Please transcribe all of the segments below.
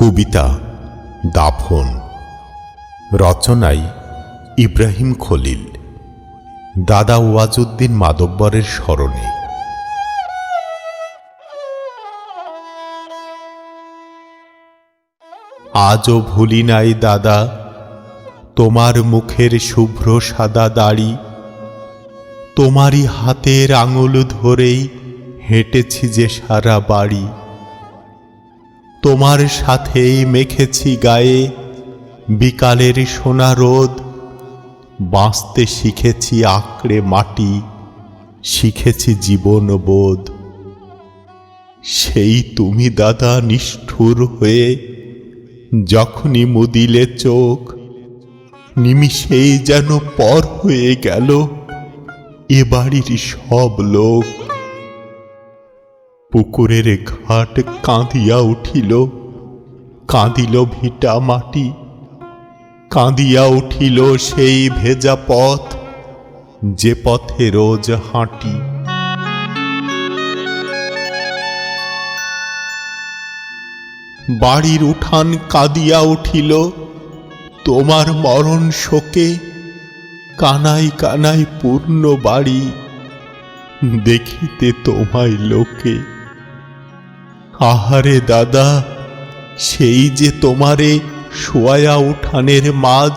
কবিতা দাফন, রচনায় ইব্রাহিম খলিল, দাদা ওয়াজউদ্দিন মাদব্বরের স্মরণে। আজও ভুলি নাই দাদা তোমার মুখের শুভ্র সাদা দাড়ি, তোমারই হাতের আঙুল ধরেই হেঁটেছি যে সারা বাড়ি। তোমার সাথেই মেখেছি গায়ে বিকালের সোনা রোদ, বাঁচতে শিখেছি আঁকড়ে মাটি, শিখেছি জীবন বোধ। সেই তুমি দাদা নিষ্ঠুর হয়ে যখনই মুদিলে চোখ, নিমিষেই যেন পর হয়ে গেল এ বাড়ির সব লোক। পুকুরের ঘাট কাঁদিয়া উঠিল, কাঁদিল ভিটা মাটি, কাঁদিয়া উঠিল সেই ভেজা পথ যে পথে রোজ হাঁটি। বাড়ির উঠান কাঁদিয়া উঠিল তোমার মরণ শোকে, কানাই কানাই পূর্ণ বাড়ি দেখিতে তোমায় লোকে। আহারে দাদা, সেই যে তোমারে শোয়া উঠানের মাঝ,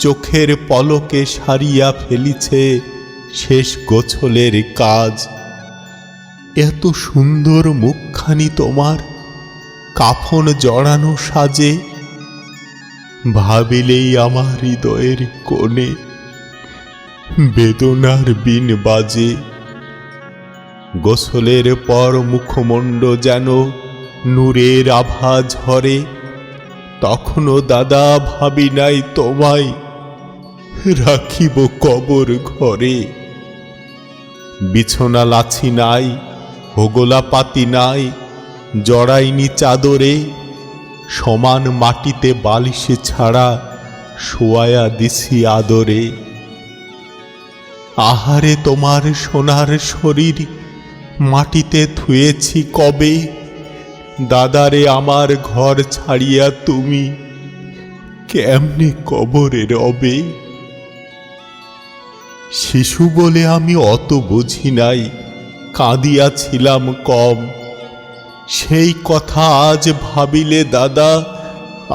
চোখের পলকে সারিয়া ফেলিছে শেষ গোছলের কাজ। এত সুন্দর মুখখানি তোমার কাফন জড়ানো সাজে, ভাবিলেই আমার হৃদয়ের কোণে বেদনার বিন বাজে। গোসলের পর মুখমণ্ড যেন নূরের আভা ঝরে, তখনও দাদা ভাবি নাই তোমায় রাখিব কবর ঘরে। বিছনা লাছি নাই, হোগলা পাতি নাই, জড়াইনি চাদরে, সমান মাটিতে বালিশে ছাড়া শোয়া দিছি আদরে। আহারে তোমার সোনার শরীর মাটিতে থুয়েছি কবে, দাদারে আমার ঘর ছাড়িয়া তুমি কেমনে কবরে রবে। শিশু বলে আমি অত বুঝি নাই, কাঁদিয়াছিলাম কম, সেই কথা আজ ভাবিলে দাদা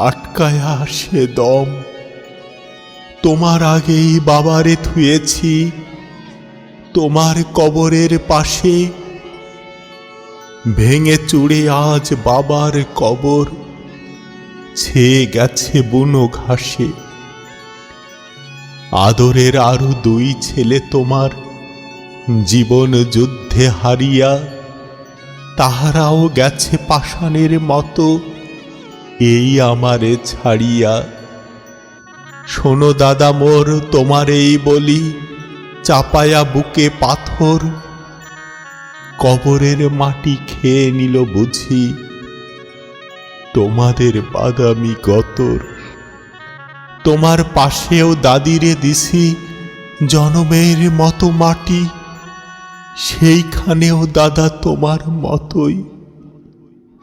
আটকায় আসে দম। তোমার আগেই বাবারে থুয়েছি তোমার কবরের পাশে, ভেঙে চুড়ে আজ বাবার কবর ছেয়ে গেছে বুনো ঘাসে। আদরের আরো দুই ছেলে তোমার জীবন যুদ্ধে হারিয়া, তাহারাও গেছে পাষাণের মতো এই আমারে ছাড়িয়া। শোনো দাদা মোর তোমারেই বলি, চাপায়া বুকে পাথর, কবরের মাটি খেয়ে নিল বুঝি তোমাদের বাদামি গতর। তোমার পাশেও দাদিরে দিছি জনমের মতো মাটি, সেইখানেও দাদা তোমার মতোই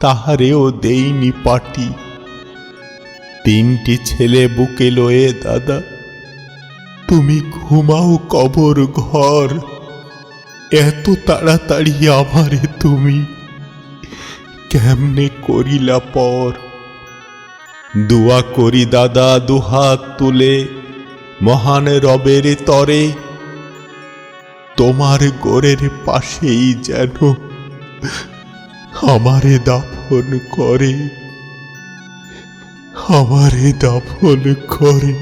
তাহারেও দেইনি পাটি। তিনটি ছেলে বুকে লয়ে দাদা তুমি ঘুমাও কবর ঘর, এত তাড়াতাড়ি আমারে তুমি কেমনে করিলা পর। দুয়া করি দাদা দুহাত তুলে মহান রবের তরে, তোমার গোরের পাশেই যেন আমারে দাফন করে, আমারে দাফন করে।